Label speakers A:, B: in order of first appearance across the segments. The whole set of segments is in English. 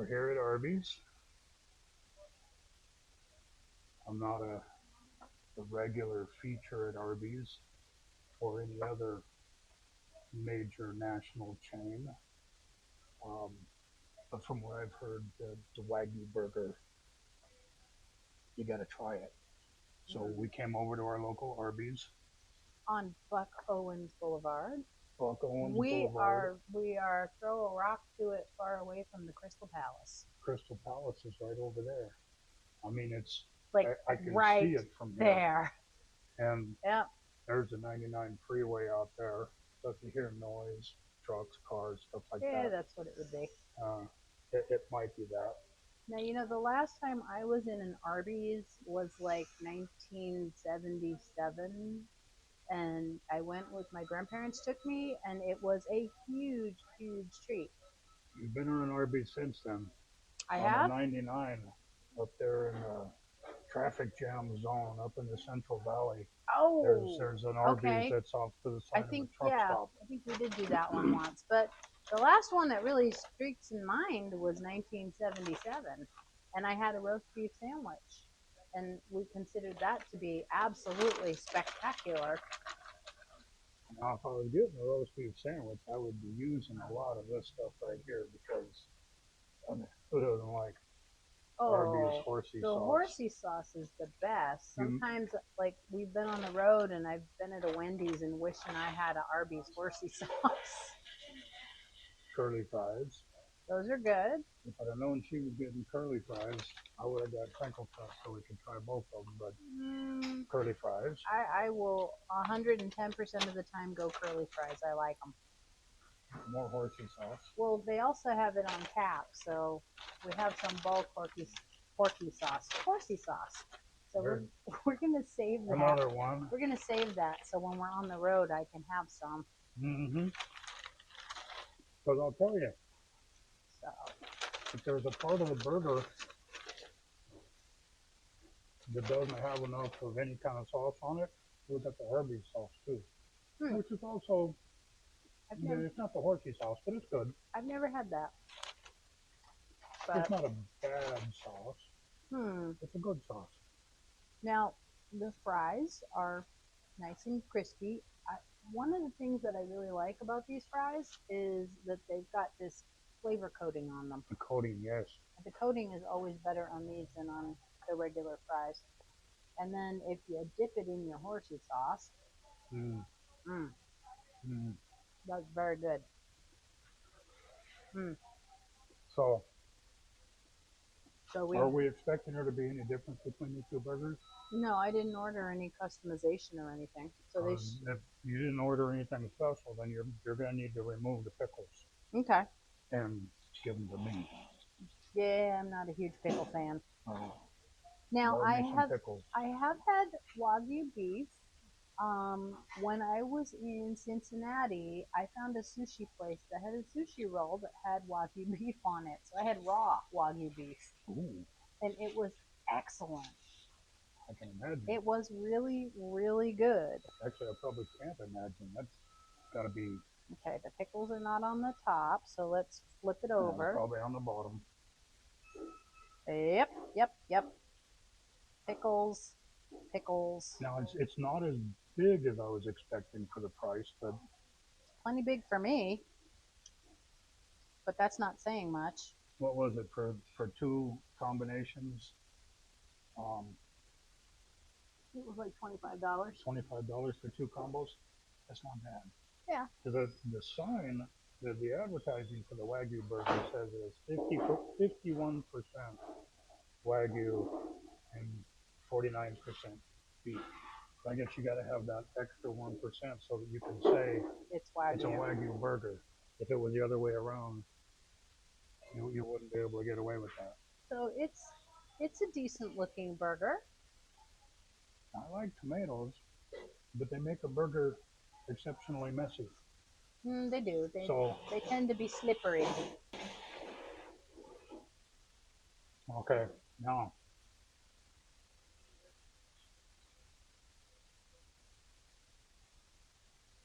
A: We're here at Arby's. I'm not a regular feature at Arby's or any other major national chain. Um, but from what I've heard, the Wagyu burger, you got to try it. So we came over to our local Arby's.
B: On Buck Owens Boulevard.
A: Buck Owens
B: We
A: Boulevard.
B: are throw a rock to it far away from the Crystal Palace.
A: Crystal Palace is right over there. I mean, it's
B: Like
A: I can
B: right
A: see it from here.
B: there.
A: And
B: Yep.
A: there's the 99 freeway out there. So if you hear noise, trucks, cars, stuff like
B: Yeah,
A: that,
B: that's what it would be.
A: it might be that.
B: Now, you know, the last time I was in an Arby's was like 1977. And I went with my grandparents, took me, and it was a huge, huge treat.
A: You've been on an Arby's since then.
B: I
A: on
B: have?
A: the 99 up there in the traffic jam zone up in the Central Valley.
B: Oh,
A: there's an Arby's
B: okay.
A: that's off to the
B: I
A: side of
B: think,
A: a truck
B: yeah,
A: stop.
B: I think we did do that one once. But the last one that really streaks in mind was 1977. And I had a roast beef sandwich. And we considered that to be absolutely spectacular.
A: Now, if I was getting a roast beef sandwich, I would be using a lot of this stuff right here because who doesn't like Arby's horsey
B: the
A: sauce?
B: horsey sauce is the best. Sometimes, like, we've been on the road and I've been at a Wendy's and wishing I had an Arby's horsey sauce.
A: Curly fries.
B: Those are good.
A: If I'd have known she was getting curly fries, I would have got crinkle cut so we could try both of them. But curly fries.
B: I will 110% of the time go curly fries. I like them.
A: More horsey sauce.
B: Well, they also have it on tap, so we have some bulk horsey sauce. Horsey sauce. So we're gonna save that.
A: Another one.
B: We're gonna save that so when we're on the road, I can have some.
A: Because I'll tell you,
B: so
A: if there's a part of the burger that doesn't have enough of any kind of sauce on it, we've got the Arby's sauce too, which is also. It's not the horsey sauce, but it's good.
B: I've never had that. But
A: it's not a bad sauce. It's a good sauce.
B: Now, the fries are nice and crispy. One of the things that I really like about these fries is that they've got this flavor coating on them.
A: The coating, yes.
B: The coating is always better on these than on the regular fries. And then if you dip it in your horsey sauce, that's very good.
A: So
B: are
A: we expecting there to be any difference between the two burgers?
B: No, I didn't order any customization or anything. So
A: if you didn't order anything special, then you're going to need to remove the pickles.
B: Okay.
A: And give them to me.
B: Yeah, I'm not a huge pickle fan.
A: Oh.
B: Now I have had Wagyu beef. When I was in Cincinnati, I found a sushi place that had a sushi roll that had Wagyu beef on it. So I had raw Wagyu beef.
A: Ooh.
B: And it was excellent.
A: I can imagine.
B: It was really, really good.
A: Actually, I probably can't imagine. That's got to be...
B: Okay, the pickles are not on the top, so let's flip it over.
A: Probably on the bottom.
B: Yep. Pickles.
A: Now, it's not as big as I was expecting for the price, but...
B: It's plenty big for me, but that's not saying much.
A: What was it, for two combinations?
B: It was like $25.
A: $25 for two combos? That's not bad.
B: Yeah.
A: The sign, the advertising for the Wagyu burger says it's 51% Wagyu and 49% beef. I guess you got to have that extra 1% so that you can say
B: it's Wagyu.
A: It's a Wagyu burger. If it was the other way around, you wouldn't be able to get away with that.
B: So it's a decent looking burger.
A: I like tomatoes, but they make a burger exceptionally messy.
B: They do. They tend to be slippery.
A: Okay, now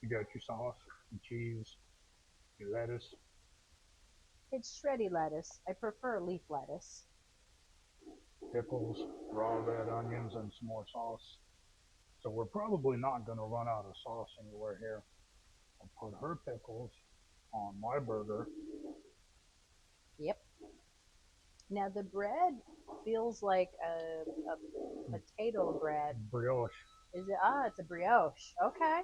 A: you got your sauce, your cheese, your lettuce.
B: It's shreddy lettuce. I prefer leaf lettuce.
A: Pickles, raw red onions, and some more sauce. So we're probably not going to run out of sauce anywhere here. I'll put her pickles on my burger.
B: Yep. Now the bread feels like a potato bread.
A: Brioche.
B: Is it? Ah, it's a brioche. Okay.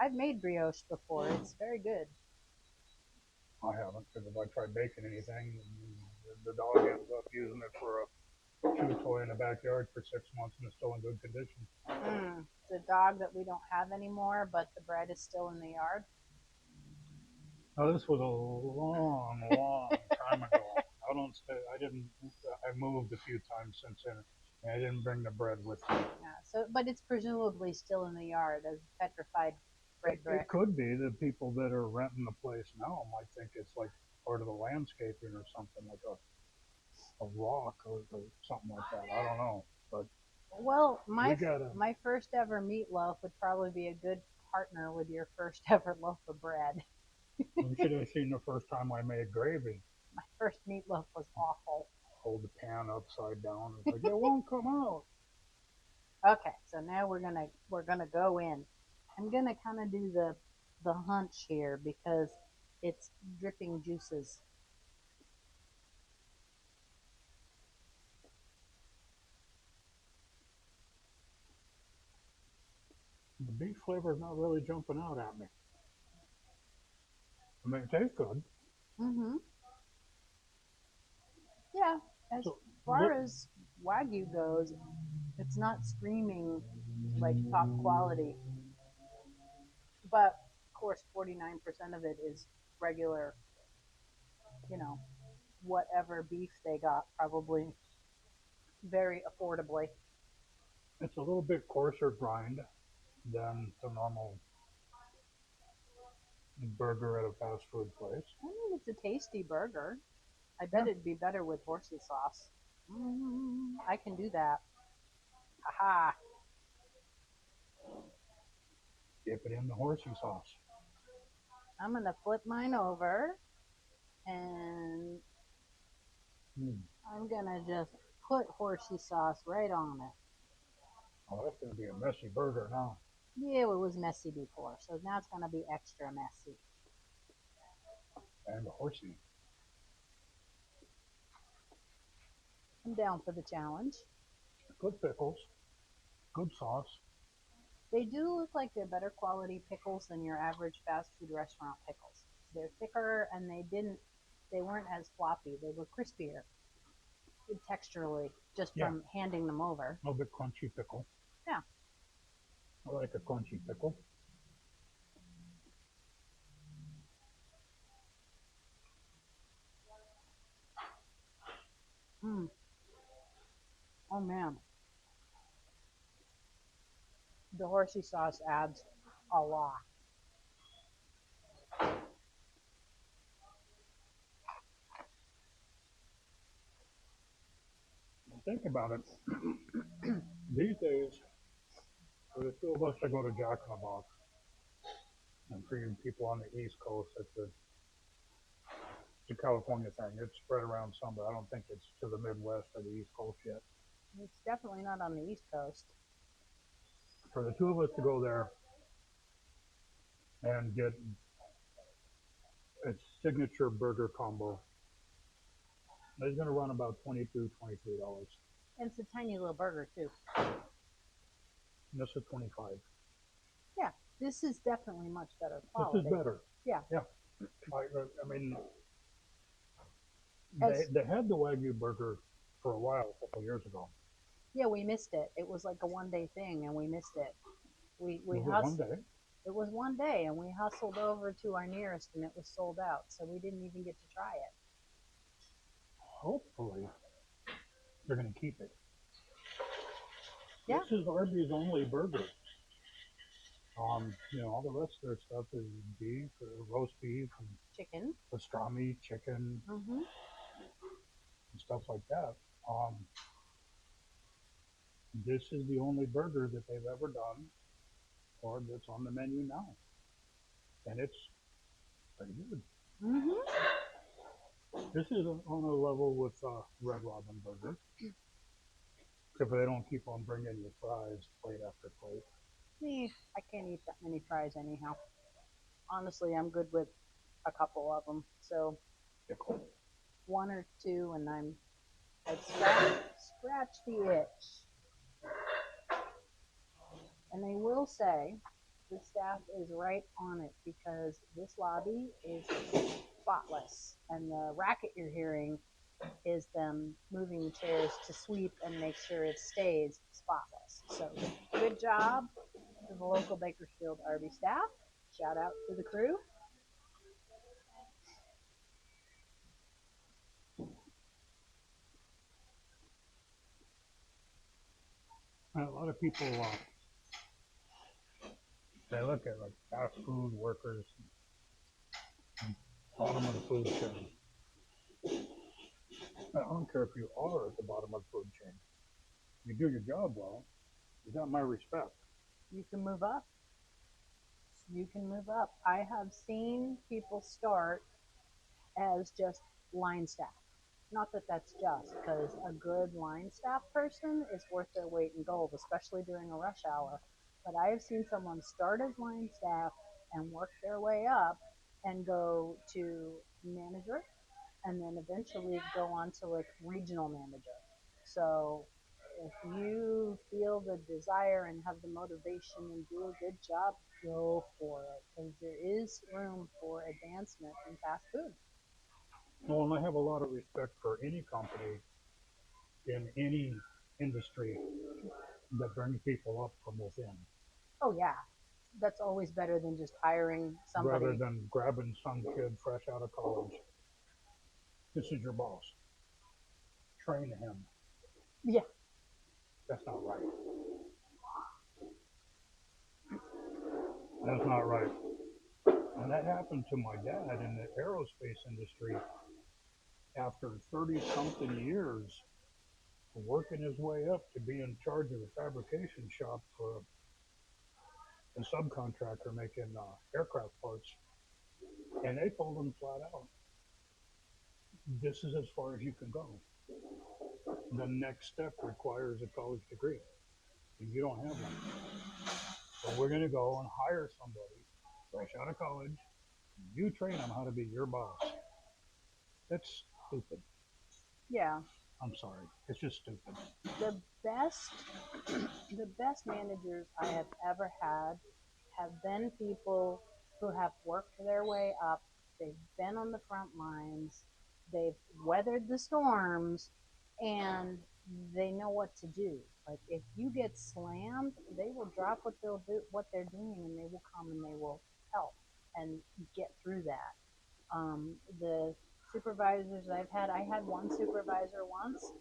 B: I've made brioche before. It's very good.
A: I haven't, because if I try baking anything, the dog ends up using it for a chew toy in the backyard for 6 months and it's still in good condition.
B: The dog that we don't have anymore, but the bread is still in the yard.
A: Now this was a long, long time ago. I moved a few times since then, and I didn't bring the bread with me.
B: Yeah. But it's presumably still in the yard as petrified bread brick.
A: It could be the people that are renting the place now might think it's like part of the landscaping or something, like a rock or something like that. I don't know, but
B: well, my first ever meatloaf would probably be a good partner with your first ever loaf of bread.
A: You should have seen the first time I made gravy.
B: My first meatloaf was awful.
A: Hold the pan upside down. It's like, it won't come out.
B: Okay, so now we're gonna go in. I'm gonna kind of do the hunch here because it's dripping juices.
A: The beef flavor is not really jumping out at me. I mean, it tastes good.
B: Yeah, as far as Wagyu goes, it's not screaming like top quality. But of course, 49% of it is regular, whatever beef they got, probably very affordably.
A: It's a little bit coarser grind than the normal burger at a fast food place.
B: I mean, it's a tasty burger. I bet it'd be better with horsey sauce. I can do that. Haha.
A: Dip it in the horsey sauce.
B: I'm going to flip mine over and I'm going to just put horsey sauce right on it.
A: Oh, that's going to be a messy burger now.
B: Yeah, it was messy before, so now it's going to be extra messy.
A: And the horsey.
B: I'm down for the challenge.
A: Good pickles. Good sauce.
B: They do look like they're better quality pickles than your average fast food restaurant pickles. They're thicker and they weren't as floppy. They were crispier texturally just from handing them over.
A: A little bit crunchy pickle.
B: Yeah.
A: I like a crunchy pickle.
B: Oh man. The horsey sauce adds a lot.
A: Think about it. These days, for the two of us to go to Jack in the Box, and for you people on the East Coast, it's a California thing. It's spread around some, but I don't think it's to the Midwest or the East Coast yet.
B: It's definitely not on the East Coast.
A: For the two of us to go there and get its signature burger combo, it's going to run about $22, $23.
B: And it's a tiny little burger too.
A: And this is $25.
B: Yeah, this is definitely much better quality.
A: This is better.
B: Yeah.
A: Yeah. I mean, they had the Wagyu burger for a while, a couple years ago.
B: Yeah, we missed it. It was like a one-day thing, and we missed it.
A: It was
B: one day, and we hustled over to our nearest, and it was sold out, so we didn't even get to try it.
A: Hopefully, they're going to keep it.
B: Yeah.
A: This is Arby's only burger. All the rest of their stuff is beef, roast beef, and
B: chicken,
A: pastrami, chicken, and stuff like that. This is the only burger that they've ever done, or that's on the menu now, and it's pretty good. This is on a level with Red Robin Burger, except for they don't keep on bringing you fries plate after plate.
B: I can't eat that many fries anyhow. Honestly, I'm good with a couple of them. So one or two, and I'd scratch the itch. And I will say, the staff is right on it because this lobby is spotless, and the racket you're hearing is them moving the chairs to sweep and make sure it stays spotless. So good job to the local Bakersfield Arby staff. Shout out to the crew.
A: And a lot of people, they look at like fast food workers, bottom of the food chain. I don't care if you are at the bottom of the food chain. You do your job well, you got my respect.
B: You can move up. You can move up. I have seen people start as just line staff. Not that that's just, because a good line staff person is worth their weight in gold, especially during a rush hour. But I have seen someone start as line staff and work their way up and go to manager and then eventually go on to like regional manager. So if you feel the desire and have the motivation and do a good job, go for it because there is room for advancement in fast food.
A: Well, and I have a lot of respect for any company in any industry that brings people up from within.
B: Oh yeah, that's always better than just hiring somebody.
A: Rather than grabbing some kid fresh out of college. This is your boss. Train him.
B: Yeah.
A: That's not right. That's not right. And that happened to my dad in the aerospace industry after 30 something years working his way up to be in charge of the fabrication shop for a subcontractor making aircraft parts. And they told him flat out, this is as far as you can go. The next step requires a college degree, and you don't have one. So we're going to go and hire somebody fresh out of college. You train them how to be your boss. That's stupid.
B: Yeah.
A: I'm sorry. It's just stupid.
B: The best managers I have ever had have been people who have worked their way up. They've been on the front lines. They've weathered the storms, and they know what to do. Like if you get slammed, they will drop what they're doing, and they will come and they will help and get through that. The supervisors I had one supervisor once.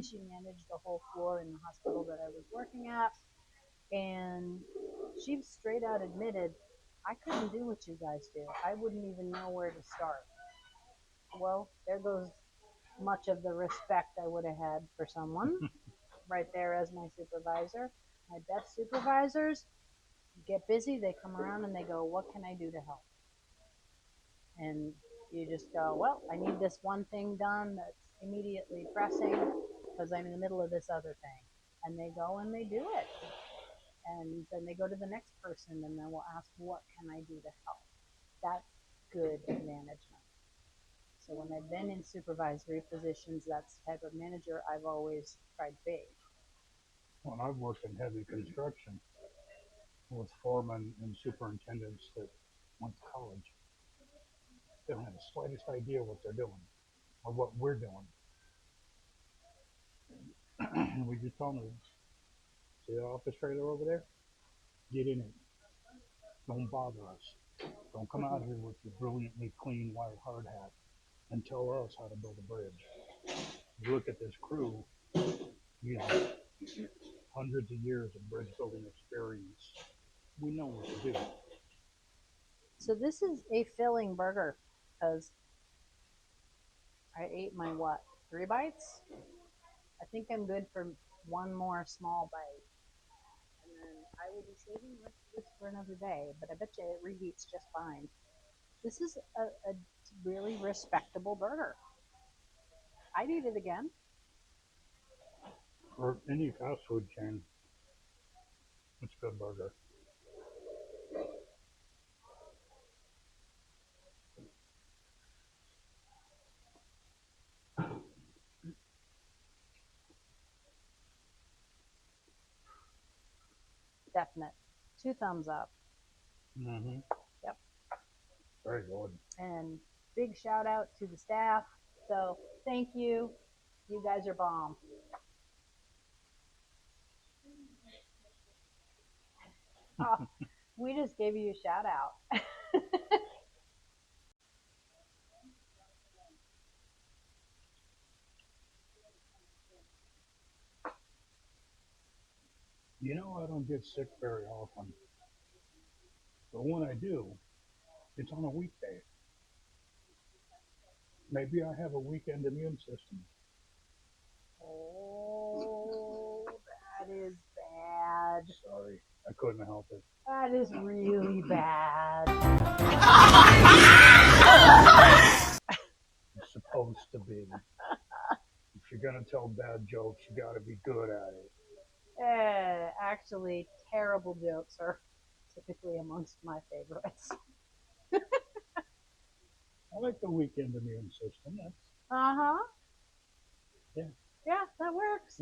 B: She managed the whole floor in the hospital that I was working at, and she straight out admitted, I couldn't do what you guys do. I wouldn't even know where to start. Well, there goes much of the respect I would have had for someone right there as my supervisor. My best supervisors get busy, they come around and they go, what can I do to help? And you just go, well, I need this one thing done that's immediately pressing because I'm in the middle of this other thing. And they go and they do it. And then they go to the next person and then we'll ask, what can I do to help? That's good management. So when I've been in supervisory positions, that's the type of manager I've always tried to be.
A: When I've worked in heavy construction with foremen and superintendents that went to college, they don't have the slightest idea what they're doing or what we're doing. And we just told them, see the office trailer over there? Get in it. Don't bother us. Don't come out here with your brilliantly clean white hard hat and tell us how to build a bridge. You look at this crew, you know, hundreds of years of bridge building experience. We know what to do.
B: So this is a filling burger because I ate my 3 bites? I think I'm good for one more small bite. And then I will be saving the rest of this for another day, but I bet you it reheats just fine. This is a really respectable burger. I'd eat it again.
A: Or any fast food chain. It's a good burger.
B: Definite. 2 thumbs up.
A: Mm-hmm.
B: Yep.
A: Very good.
B: And big shout out to the staff. So thank you. You guys are bomb. Oh, we just gave you a shout out.
A: You know, I don't get sick very often. But when I do, it's on a weekday. Maybe I have a weekend immune system.
B: Oh, that is bad.
A: Sorry, I couldn't help it.
B: That is really bad.
A: It's supposed to be. If you're gonna tell bad jokes, you gotta be good at it.
B: Actually, terrible jokes are typically amongst my favorites.
A: I like the weekend immune system. That's
B: Uh-huh.
A: yeah.
B: Yeah, that works.